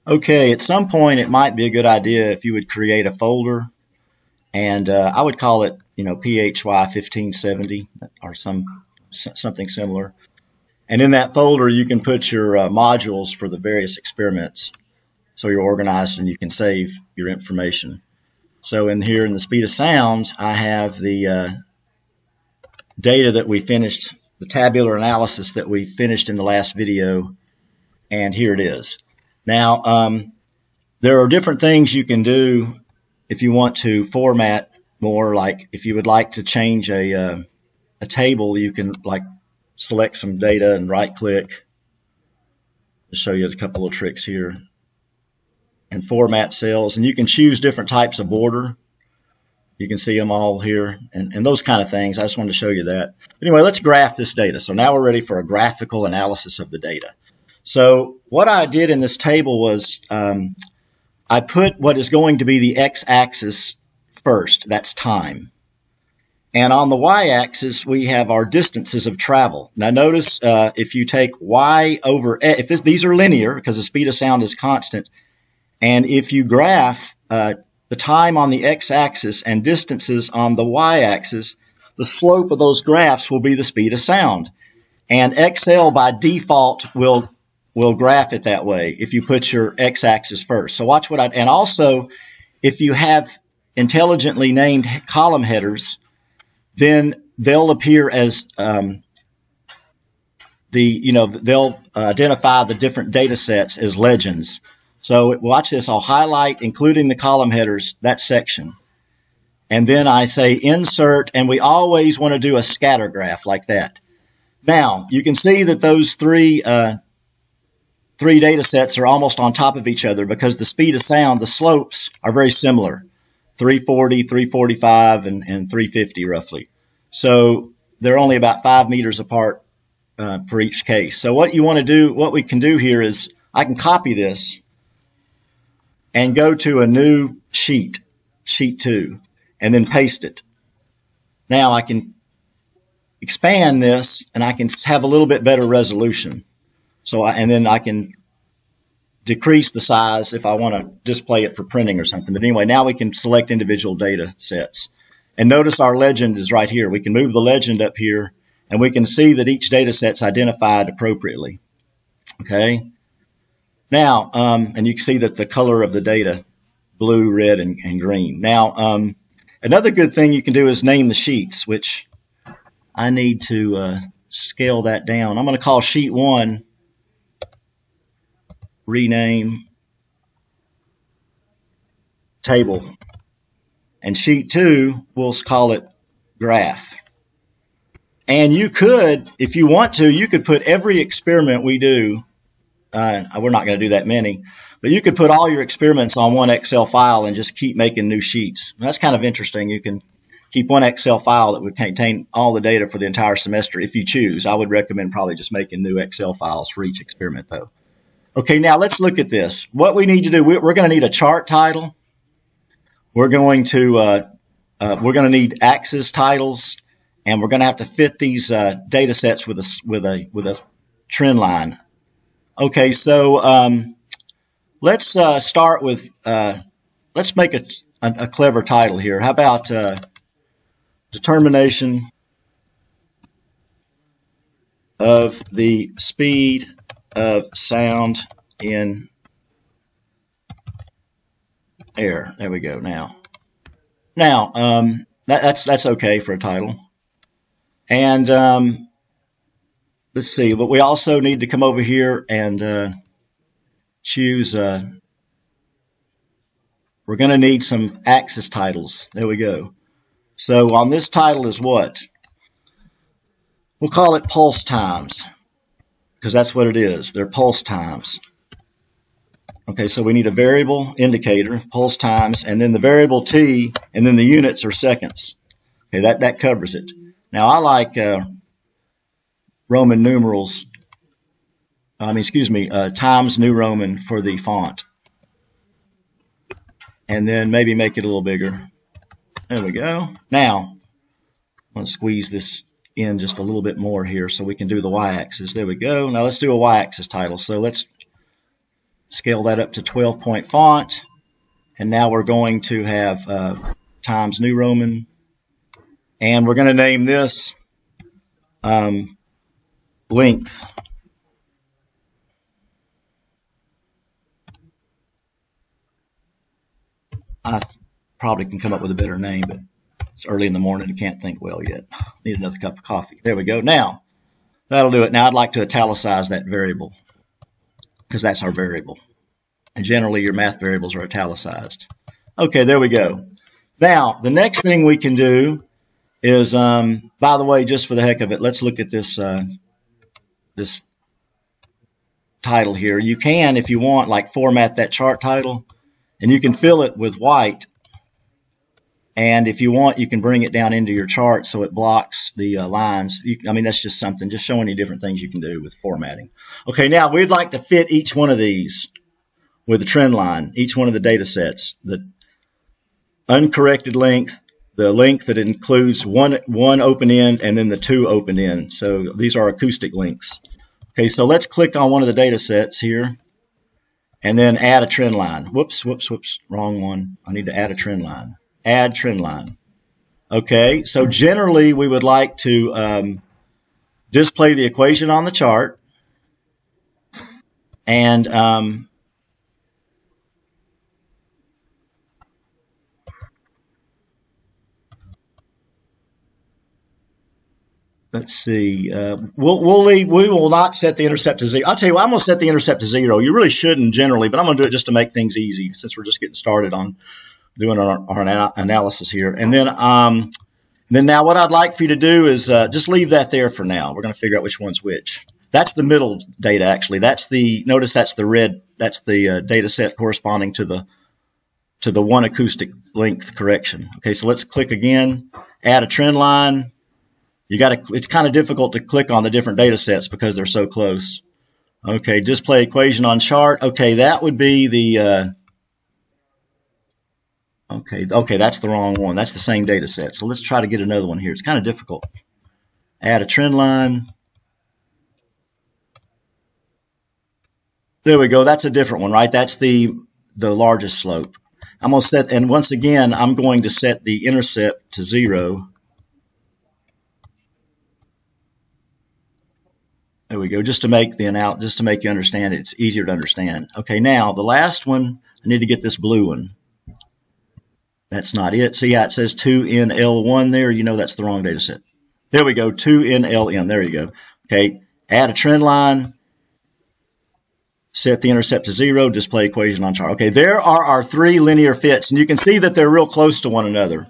Okay, at some point it might be a good idea if you would create a folder, and I would call it, PHY 1570 or something similar. And in that folder, you can put your modules for the various experiments, so you're organized and you can save your information. So in here in the speed of sound, I have the data that we finished, the tabular analysis that we finished in the last video, and here it is. Now, there are different things you can do if you want to format more. Like if you would like to change a table, you can select some data and right-click. I'll show you a couple of tricks here. And format cells, and you can choose different types of border. You can see them all here, and those kind of things. I just wanted to show you that. Anyway, let's graph this data. So now we're ready for a graphical analysis of the data. So what I did in this table was I put what is going to be the x-axis first. That's time. And on the y-axis, we have our distances of travel. Now notice if you take y over x, these are linear because the speed of sound is constant, and if you graph the time on the x-axis and distances on the y-axis, the slope of those graphs will be the speed of sound. And XL by default will graph it that way if you put your x-axis first. So watch what and also if you have intelligently named column headers, then they'll appear as they'll identify the different data sets as legends. So watch this. I'll highlight, including the column headers, that section. And then I say insert, and we always want to do a scatter graph like that. Now, you can see that those three data sets are almost on top of each other because the speed of sound, the slopes are very similar, 340, 345, and 350 roughly. So they're only about 5 meters apart for each case. So what we can do here is I can copy this and go to a new sheet 2, and then paste it. Now I can expand this, and I can have a little bit better resolution. And then I can decrease the size if I want to display it for printing or something. But anyway, now we can select individual data sets. And notice our legend is right here. We can move the legend up here, and we can see that each data set's identified appropriately. Okay? Now, and you can see that the color of the data, blue, red, and green. Now, another good thing you can do is name the sheets, which I need to scale that down. I'm going to call sheet 1, rename table. And sheet 2, we'll call it graph. And you could, if you want to, you could put every experiment we do. We're not going to do that many, but you could put all your experiments on one Excel file and just keep making new sheets. And that's kind of interesting. You can keep one Excel file that would contain all the data for the entire semester if you choose. I would recommend probably just making new Excel files for each experiment, though. Okay, now let's look at this. What we need to do, we're going to need a chart title. We're going to need axis titles, and we're going to have to fit these data sets with a trend line. Okay, so let's start with, let's make a clever title here. How about determination of the speed of sound in air. There we go. Now that's okay for a title. And let's see, but we also need to come over here and choose, we're going to need some axis titles. There we go. So on this title is what? We'll call it pulse times, because that's what it is. They're pulse times. Okay, so we need a variable indicator, pulse times, and then the variable t, and then the units are seconds. Okay, that covers it. Now I like Roman numerals, Times New Roman for the font. And then maybe make it a little bigger. There we go. Now, I'm going to squeeze this in just a little bit more here so we can do the y-axis. There we go. Now let's do a y-axis title. So let's Scale that up to 12-point font. And now we're going to have Times New Roman. And we're going to name this length. I probably can come up with a better name, but it's early in the morning. I can't think well yet. Need another cup of coffee. There we go. Now, that'll do it. Now I'd like to italicize that variable because that's our variable. And generally your math variables are italicized. Okay, there we go. Now, the next thing we can do is, by the way, just for the heck of it, let's look at this this title here. You can, if you want, like format that chart title, and you can fill it with white. And if you want, you can bring it down into your chart so it blocks the lines. I mean, that's just something, just showing you different things you can do with formatting. Okay, now we'd like to fit each one of these with a trend line, each one of the data sets, the uncorrected length, the length that includes one open end and then the two open ends. So these are acoustic lengths. Okay, so let's click on one of the data sets here and then add a trend line. Whoops, wrong one. I need to add a trend line. Add trend line. Okay, so generally we would like to display the equation on the chart, and let's see. We will not set the intercept to 0. I'll tell you what, I'm going to set the intercept to 0. You really shouldn't generally, but I'm going to do it just to make things easy since we're just getting started on doing our analysis here. And then now what I'd like for you to do is just leave that there for now. We're going to figure out which one's which. That's the middle data, actually. Notice that's the red, that's the data set corresponding to the one acoustic length correction. Okay, so let's click again, add a trend line. It's kind of difficult to click on the different data sets because they're so close. Okay, display equation on chart. Okay, that would be the Okay, that's the wrong one. That's the same data set. So let's try to get another one here. It's kind of difficult. Add a trend line. There we go. That's a different one, right? That's the largest slope. I'm going to set, and once again, I'm going to set the intercept to 0. There we go. Just to make you understand it, it's easier to understand. Okay, now the last one, I need to get this blue one. That's not it. See how it says 2NL1 there? You know that's the wrong data set. There we go, 2NLM. There you go. Okay, add a trend line, set the intercept to 0, display equation on chart. Okay, there are our 3 linear fits, and you can see that they're real close to one another.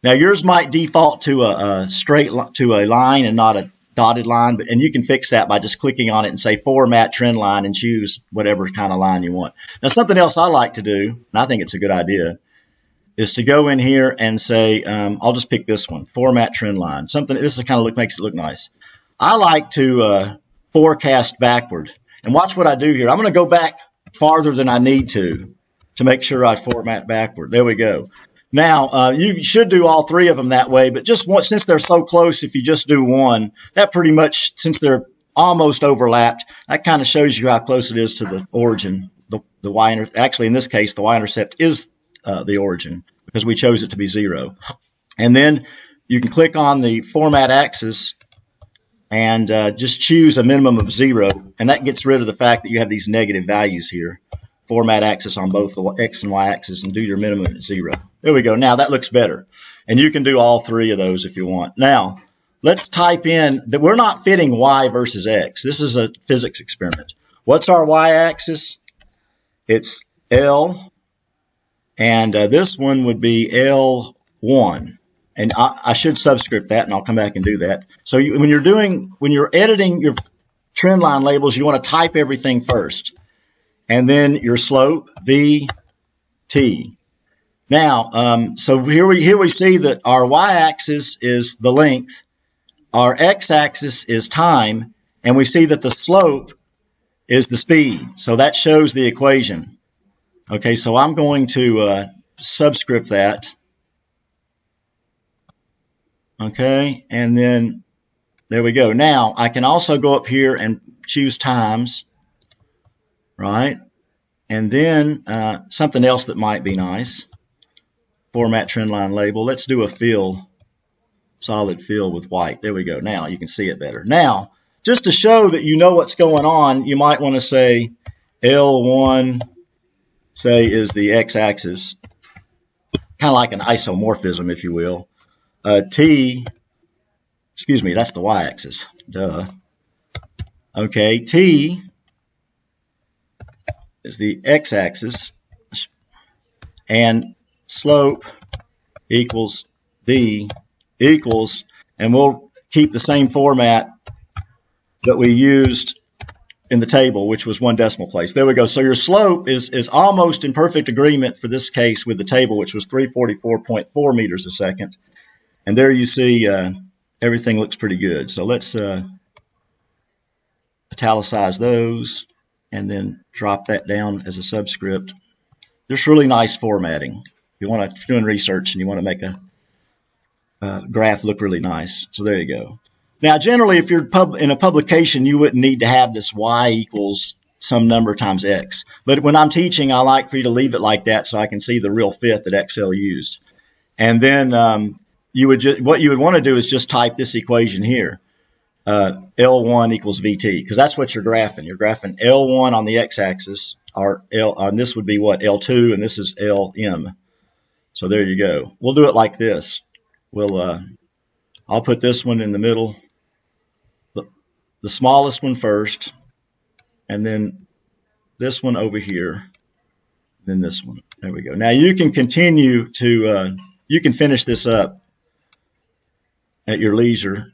Now yours might default to a line and not a dotted line, and you can fix that by just clicking on it and say format trend line and choose whatever kind of line you want. Now something else I like to do, and I think it's a good idea, is to go in here and say, I'll just pick this one, format trend line. This kind of makes it look nice. I like to forecast backward. And watch what I do here. I'm going to go back farther than I need to make sure I format backward. There we go. Now, you should do all 3 of them that way, but since they're so close, if you just do one, that pretty much, since they're almost overlapped, that kind of shows you how close it is to the origin. Actually, in this case, the y-intercept is the origin because we chose it to be 0. And then you can click on the format axis and just choose a minimum of 0, and that gets rid of the fact that you have these negative values here. Format axis on both the x and y axis and do your minimum at 0. There we go. Now that looks better. And you can do all 3 of those if you want. Now, let's type in that we're not fitting y versus x. This is a physics experiment. What's our y-axis? It's L, and this one would be L1. And I should subscript that, and I'll come back and do that. So when you're editing your trend line labels, you want to type everything first. And then your slope, V, T. Now, so here we see that our y-axis is the length, our x-axis is time, and we see that the slope is the speed. So that shows the equation. Okay, so I'm going to subscript that. Okay, and then there we go. Now I can also go up here and choose times, right? And then something else that might be nice, format trend line label. Let's do a fill, solid fill with white. There we go. Now you can see it better. Now, just to show that you know what's going on, you might want to say L1, say, is the x-axis, kind of like an isomorphism, if you will. T, excuse me, that's the y-axis. Duh. Okay, T is the x-axis, and slope equals V equals, and we'll keep the same format that we used in the table, which was 1 decimal place. There we go. So your slope is almost in perfect agreement for this case with the table, which was 344.4 meters a second. And there you see everything looks pretty good. So let's italicize those and then drop that down as a subscript. Just really nice formatting. If you're doing research and you want to make a graph look really nice. So there you go. Now, generally, if you're in a publication, you wouldn't need to have this y equals some number times x. But when I'm teaching, I like for you to leave it like that so I can see the real fit that Excel used. And then what you would want to do is just type this equation here, L1 equals VT, because that's what you're graphing. You're graphing L1 on the x-axis, and this would be what, L2, and this is LM. So there you go. We'll do it like this. I'll put this one in the middle, the smallest one first, and then this one over here, then this one. There we go. Now you can continue to, you can finish this up at your leisure,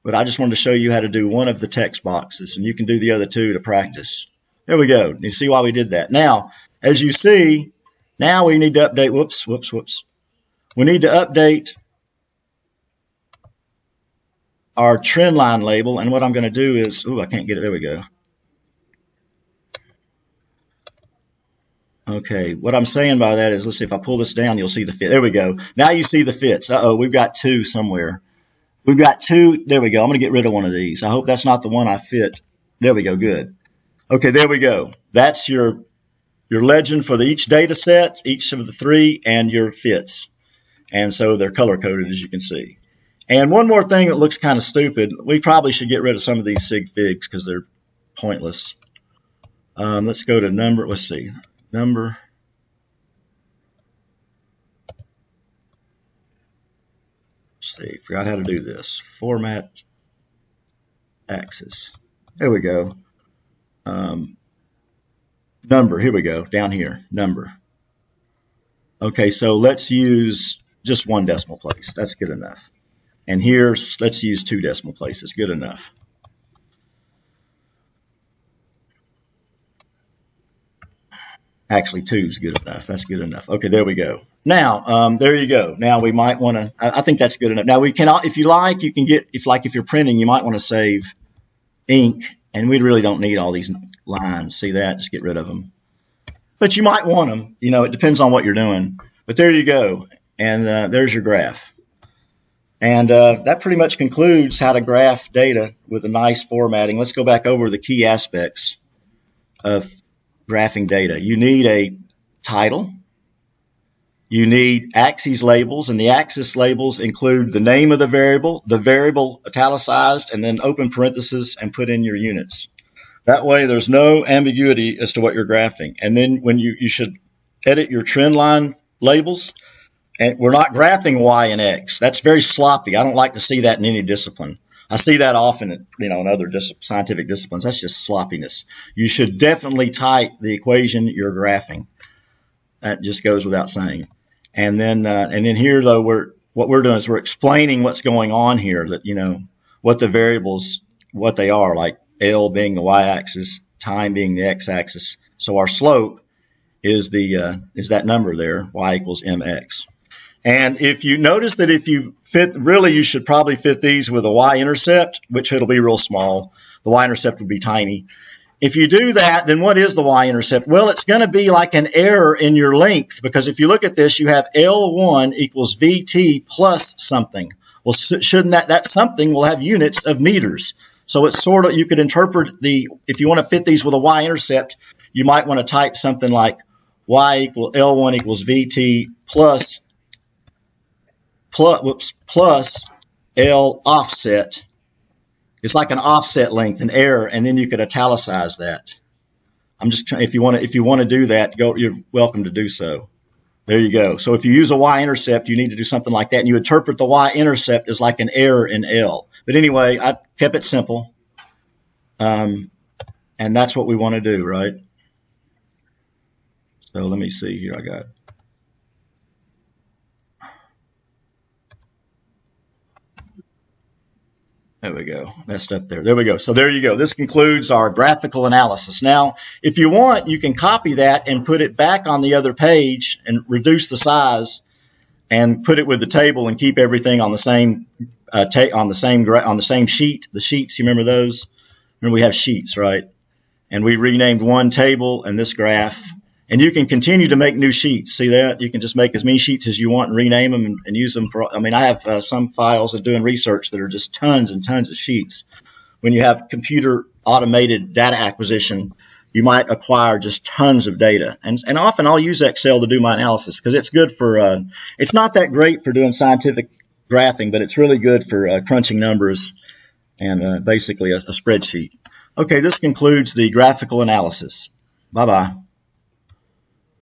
but I just wanted to show you how to do one of the text boxes, and you can do the other two to practice. There we go. You see why we did that. Now, as you see, now we need to update, whoops. We need to update our trend line label, and what I'm going to do is, I can't get it, there we go. Okay, what I'm saying by that is, let's see, if I pull this down, you'll see the fit. There we go. Now you see the fits. We've got two somewhere. We've got two, there we go. I'm going to get rid of one of these. I hope that's not the one I fit. There we go, good. Okay, there we go. That's your legend for each data set, each of the three, and your fits. And so they're color-coded, as you can see. And one more thing that looks kind of stupid, we probably should get rid of some of these sig figs because they're pointless. Let's go to number, let's see, number. Let's see, forgot how to do this. Format axis. There we go. Number, here we go, down here, number. Okay, so let's use just 1 decimal place. That's good enough. And here, let's use 2 decimal places. Good enough. Actually, 2 is good enough. That's good enough. Okay, there we go. Now, there you go. Now we might want to, I think that's good enough. Now we can, if you like, you can get, if you're printing, you might want to save ink, and we really don't need all these lines. See that? Just get rid of them. But you might want them. You know, it depends on what you're doing. But there you go. And there's your graph. And that pretty much concludes how to graph data with a nice formatting. Let's go back over the key aspects of graphing data. You need a title. You need axes labels, and the axis labels include the name of the variable italicized, and then open parentheses and put in your units. That way there's no ambiguity as to what you're graphing. And then when you should edit your trend line labels, and we're not graphing Y and X. That's very sloppy. I don't like to see that in any discipline. I see that often, in other scientific disciplines. That's just sloppiness. You should definitely type the equation you're graphing. That just goes without saying. And then here, though, what we're doing is we're explaining what's going on here. That what the variables, what they are, like L being the y-axis, time being the x-axis. So our slope is that number there, y equals mx. And if you notice that if you fit, really you should probably fit these with a y-intercept, which it'll be real small. The y-intercept would be tiny. If you do that, then what is the y-intercept? Well, it's going to be like an error in your length, because if you look at this, you have L1 equals VT plus something. Well, shouldn't that something will have units of meters? So it's sort of, you could interpret if you want to fit these with a y-intercept, you might want to type something like L1 equals VT plus L offset. It's like an offset length, an error, and then you could italicize that. I'm just trying, if you want to do that, you're welcome to do so. There you go. So if you use a y-intercept, you need to do something like that, and you interpret the y-intercept as like an error in L. But anyway, I kept it simple, and that's what we want to do, right? So let me see here. I got. There we go. Messed up there. There we go. So there you go. This concludes our graphical analysis. Now, if you want, you can copy that and put it back on the other page and reduce the size and put it with the table and keep everything on the same on the same sheet. The sheets, you remember those? Remember we have sheets, right? And we renamed one table and this graph. And you can continue to make new sheets. See that? You can just make as many sheets as you want and rename them and use them for, I mean, I have some files of doing research that are just tons and tons of sheets. When you have computer automated data acquisition, you might acquire just tons of data. And often I'll use Excel to do my analysis because it's good for, it's not that great for doing scientific graphing, but it's really good for crunching numbers and basically a spreadsheet. Okay, this concludes the graphical analysis. Bye-bye.